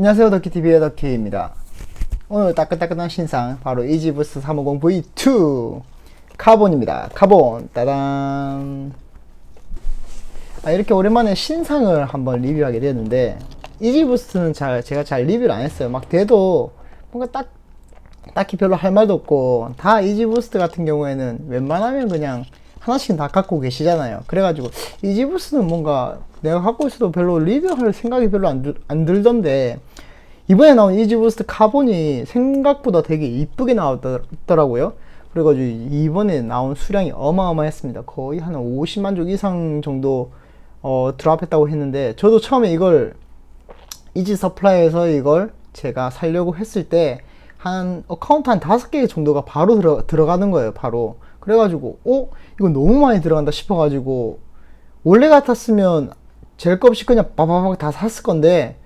안녕하세요, 덕키TV의 덕키입니다. 오늘 따끈따끈한 신상 바로 이지부스트 350V2 카본입니다. 카본 따단. 이렇게 오랜만에 신상을 한번 리뷰하게 되었는데, 이지부스트는 제가 잘 리뷰를 안 했어요. 막 돼도 뭔가 딱히 별로 할 말도 없고, 다 이지부스트 같은 경우에는 웬만하면 그냥 하나씩은 다 갖고 계시잖아요. 그래가지고 이지부스트는 뭔가 내가 갖고 있어도 별로 리뷰할 생각이 별로 안 들던데, 이번에 나온 이지부스트 카본이 생각보다 되게 이쁘게 나왔더라고요. 그래가지고 이번에 나온 수량이 어마어마했습니다. 거의 한 50만 족 이상 정도 드랍했다고 했는데, 저도 처음에 이걸 이지 서플라이에서 이걸 제가 살려고 했을 때 한 어카운트 한 5개 정도가 바로 들어가는 거예요. 바로. 그래가지고 이거 너무 많이 들어간다 싶어가지고, 원래 같았으면 잴 거 없이 그냥 바바박 다 샀을 건데,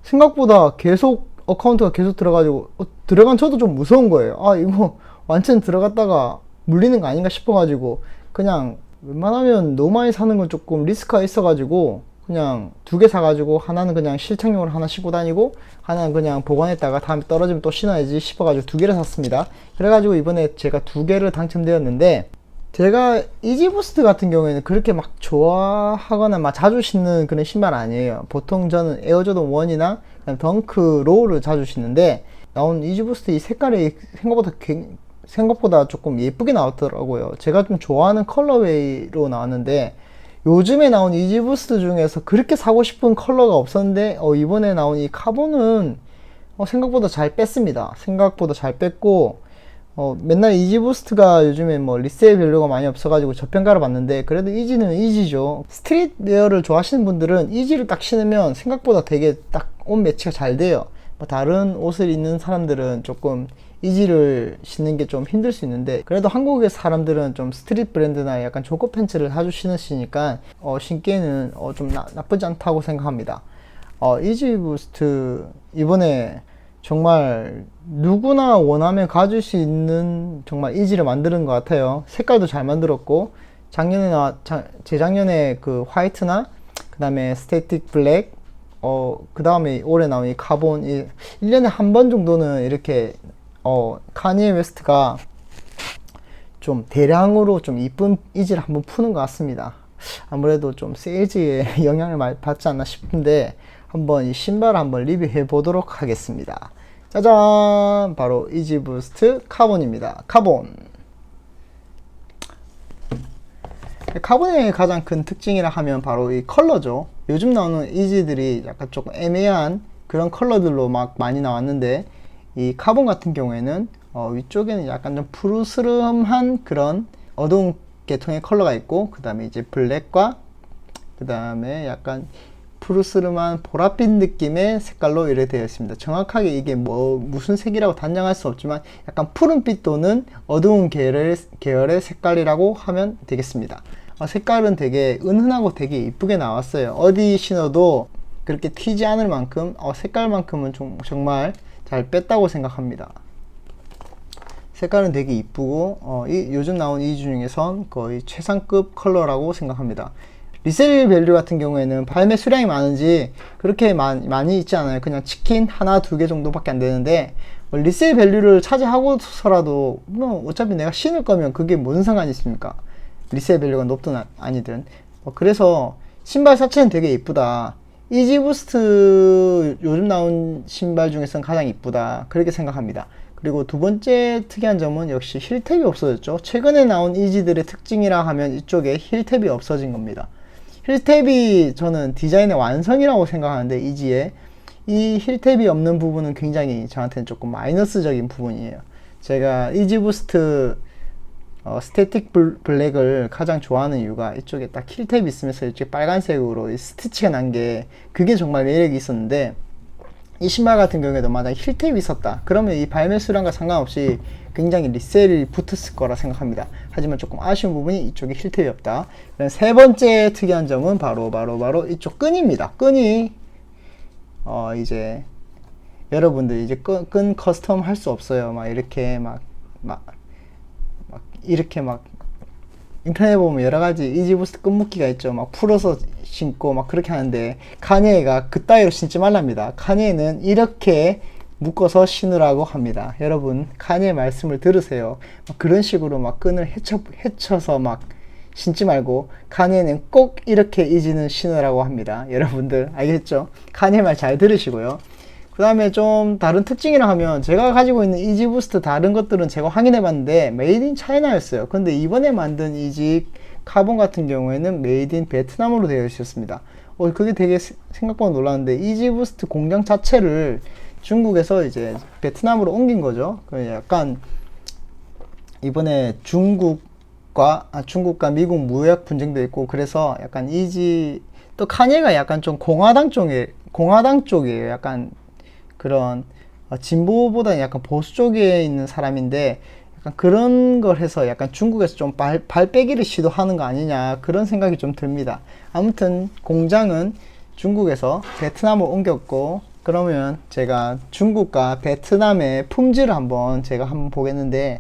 생각보다 계속 어카운트가 계속 들어가지고 들어간 저도 좀 무서운 거예요. 이거 완전 들어갔다가 물리는 거 아닌가 싶어가지고, 그냥 웬만하면 너무 많이 사는 건 조금 리스크가 있어가지고 그냥 2개 사가지고, 하나는 그냥 실착용으로 하나 신고 다니고, 하나는 그냥 보관했다가 다음에 떨어지면 또 신어야지 싶어가지고 2개를 샀습니다. 그래가지고 이번에 제가 2개를 당첨되었는데, 제가 이지부스트 같은 경우에는 그렇게 막 좋아하거나 막 자주 신는 그런 신발 아니에요. 보통 저는 에어조던 1이나 덩크 로우를 자주 신는데, 나온 이지부스트 이 색깔이 생각보다 조금 예쁘게 나왔더라고요. 제가 좀 좋아하는 컬러웨이로 나왔는데, 요즘에 나온 이지부스트 중에서 그렇게 사고 싶은 컬러가 없었는데, 이번에 나온 이 카본은 생각보다 잘 뺐습니다. 생각보다 잘 뺐고, 맨날 이지부스트가 요즘에 뭐 리세일 밸류가 많이 없어가지고 저평가를 받는데, 그래도 이지는 이지죠. 스트릿 웨어를 좋아하시는 분들은 이지를 딱 신으면 생각보다 되게 딱 옷 매치가 잘 돼요. 뭐 다른 옷을 입는 사람들은 조금 이지를 신는 게 좀 힘들 수 있는데, 그래도 한국의 사람들은 좀 스트릿 브랜드나 약간 조거 팬츠를 자주 신으시니까 신기에는 좀 나쁘지 않다고 생각합니다. 이지부스트 이번에 정말 누구나 원하면 가질 수 있는 정말 이지를 만드는 것 같아요. 색깔도 잘 만들었고, 재작년에 그 화이트나 그 다음에 스태틱 블랙, 그 다음에 올해 나온 이 카본, 1년에 한 번 정도는 이렇게 카니에 웨스트가 좀 대량으로 좀 이쁜 이지를 한번 푸는 것 같습니다. 아무래도 좀 세일즈에 영향을 많이 받지 않나 싶은데, 한번 이 신발을 한번 리뷰해 보도록 하겠습니다. 짜잔! 바로 이지부스트 카본입니다. 카본의 가장 큰 특징이라 하면 바로 이 컬러죠. 요즘 나오는 이지들이 약간 조금 애매한 그런 컬러들로 막 많이 나왔는데, 이 카본 같은 경우에는 위쪽에는 약간 좀 푸르스름한 그런 어두운 계통의 컬러가 있고, 그 다음에 이제 블랙과 그 다음에 약간 푸르스름한 보랏빛 느낌의 색깔로 이렇게 되어 있습니다. 정확하게 이게 무슨 색이라고 단정할 수 없지만, 약간 푸른빛 또는 어두운 계열의 색깔이라고 하면 되겠습니다. 색깔은 되게 은은하고 되게 이쁘게 나왔어요. 어디 신어도 그렇게 튀지 않을 만큼 색깔만큼은 정말 잘 뺐다고 생각합니다. 색깔은 되게 이쁘고, 요즘 나온 이지 중에선 거의 최상급 컬러라고 생각합니다. 리셀 밸류 같은 경우에는 발매 수량이 많은지 그렇게 많이 있지 않아요. 그냥 치킨 하나 2개 정도밖에 안 되는데, 리셀 밸류를 차지하고서라도 뭐 어차피 내가 신을 거면 그게 뭔 상관이 있습니까? 리셀 밸류가 높든 아니든. 그래서 신발 자체는 되게 이쁘다. 이지부스트 요즘 나온 신발 중에서는 가장 이쁘다, 그렇게 생각합니다. 그리고 두 번째 특이한 점은 역시 힐탭이 없어졌죠. 최근에 나온 이지들의 특징이라 하면 이쪽에 힐탭이 없어진 겁니다. 힐탭이 저는 디자인의 완성이라고 생각하는데, 이지에 이 힐탭이 없는 부분은 굉장히 저한테는 조금 마이너스적인 부분이에요. 제가 이지부스트 스태틱 블랙을 가장 좋아하는 이유가 이쪽에 딱 힐탭이 있으면서 이쪽에 빨간색으로 스티치가 난 게, 그게 정말 매력이 있었는데, 이 신발 같은 경우에도 만약 힐탭이 있었다 그러면 이 발매 수량과 상관없이 굉장히 리셀이 붙었을 거라 생각합니다. 하지만 조금 아쉬운 부분이 이쪽에 힐탭이 없다. 세 번째 특이한 점은 바로 이쪽 끈입니다. 끈이 이제 여러분들 이제 끈 커스텀 할 수 없어요. 막 이렇게 인터넷에 보면 여러 가지 이지부스트 끝묶기가 있죠. 막 풀어서 신고 막 그렇게 하는데 카니에가 그따위로 신지 말랍니다. 카니에는 이렇게 묶어서 신으라고 합니다. 여러분 카니에 말씀을 들으세요. 막 그런 식으로 막 끈을 헤쳐서 막 신지 말고 카니에는 꼭 이렇게 이지는 신으라고 합니다. 여러분들 알겠죠? 카니에 말 잘 들으시고요. 그 다음에 좀 다른 특징이라 하면 제가 가지고 있는 이지부스트 다른 것들은 제가 확인해 봤는데 메이드 인 차이나였어요. 근데 이번에 만든 이지 카본 같은 경우에는 메이드 인 베트남으로 되어 있었습니다. 그게 되게 생각보다 놀랐는데 이지부스트 공장 자체를 중국에서 이제 베트남으로 옮긴 거죠. 약간 이번에 중국과 미국 무역 분쟁도 있고 그래서 약간 또 카니에가 약간 좀 공화당 쪽이에요. 약간 그런 진보보다는 약간 보수 쪽에 있는 사람인데 약간 그런 걸 해서 약간 중국에서 좀 발빼기를 시도하는 거 아니냐 그런 생각이 좀 듭니다. 아무튼 공장은 중국에서 베트남으로 옮겼고 그러면 제가 중국과 베트남의 품질을 제가 한번 보겠는데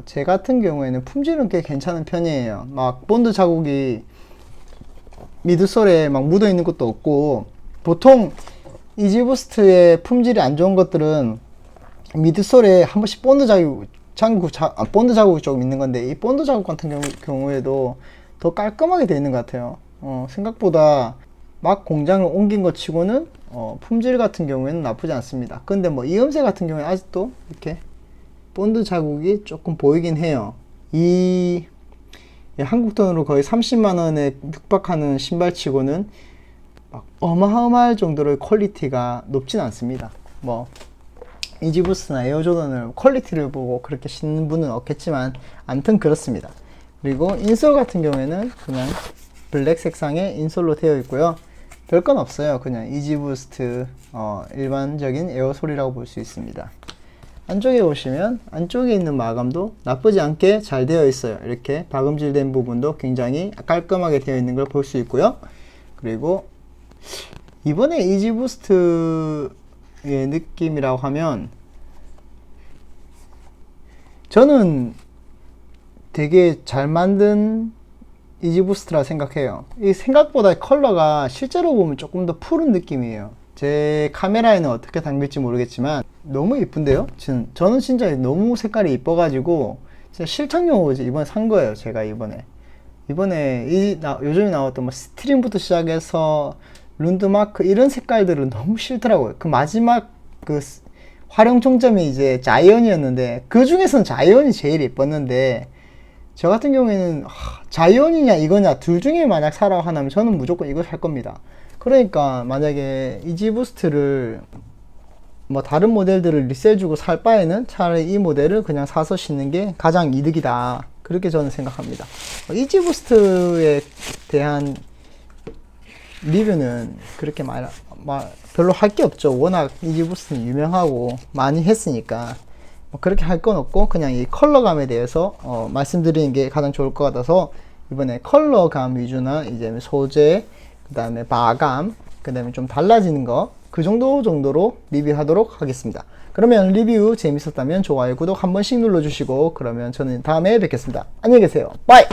제 같은 경우에는 품질은 꽤 괜찮은 편이에요. 막 본드 자국이 미드솔에 막 묻어 있는 것도 없고 보통 이지부스트의 품질이 안 좋은 것들은 미드솔에 한 번씩 본드 자국이 조금 있는 건데 이 본드 자국 같은 경우에도 더 깔끔하게 되어 있는 것 같아요. 생각보다 막 공장을 옮긴 것 치고는 품질 같은 경우에는 나쁘지 않습니다. 근데 뭐 이음새 같은 경우에 아직도 이렇게 본드 자국이 조금 보이긴 해요. 한국 돈으로 거의 30만원에 육박하는 신발 치고는 막 어마어마할 정도로 퀄리티가 높진 않습니다. 뭐 이지부스나 에어조던을 퀄리티를 보고 그렇게 신는 분은 없겠지만 아무튼 그렇습니다. 그리고 인솔 같은 경우에는 그냥 블랙 색상의 인솔로 되어 있고요. 별건 없어요. 그냥 이지부스트 일반적인 에어솔이라고 볼 수 있습니다. 안쪽에 보시면 안쪽에 있는 마감도 나쁘지 않게 잘 되어 있어요. 이렇게 박음질 된 부분도 굉장히 깔끔하게 되어 있는 걸 볼 수 있고요. 그리고 이번에 이지부스트의 느낌이라고 하면 저는 되게 잘 만든 이지부스트라 생각해요. 이 생각보다 컬러가 실제로 보면 조금 더 푸른 느낌이에요. 제 카메라에는 어떻게 담길지 모르겠지만 너무 이쁜데요? 저는 진짜 너무 색깔이 이뻐가지고 진짜 실착용으로 이번에 산 거예요. 제가 이번에 요즘에 나왔던 뭐 스트링부터 시작해서 룬드마크 이런 색깔들은 너무 싫더라고요. 그 마지막 그 활용 종점이 이제 자이언이었는데 그 중에서는 자이언이 제일 예뻤는데 저 같은 경우에는 자이언이냐 이거냐 둘 중에 만약 사라고 하면 저는 무조건 이거 살 겁니다. 그러니까 만약에 이지부스트를 뭐 다른 모델들을 리셀 주고 살 바에는 차라리 이 모델을 그냥 사서 신는 게 가장 이득이다. 그렇게 저는 생각합니다. 이지부스트에 대한 리뷰는 그렇게 별로 할 게 없죠. 워낙 이지부스트는 유명하고 많이 했으니까 뭐 그렇게 할 건 없고 그냥 이 컬러감에 대해서 말씀드리는 게 가장 좋을 것 같아서 이번에 컬러감 위주나 이제 소재 그 다음에 마감 그 다음에 좀 달라지는 거 그 정도로 리뷰하도록 하겠습니다. 그러면 리뷰 재밌었다면 좋아요 구독 한 번씩 눌러주시고 그러면 저는 다음에 뵙겠습니다. 안녕히 계세요. 바이.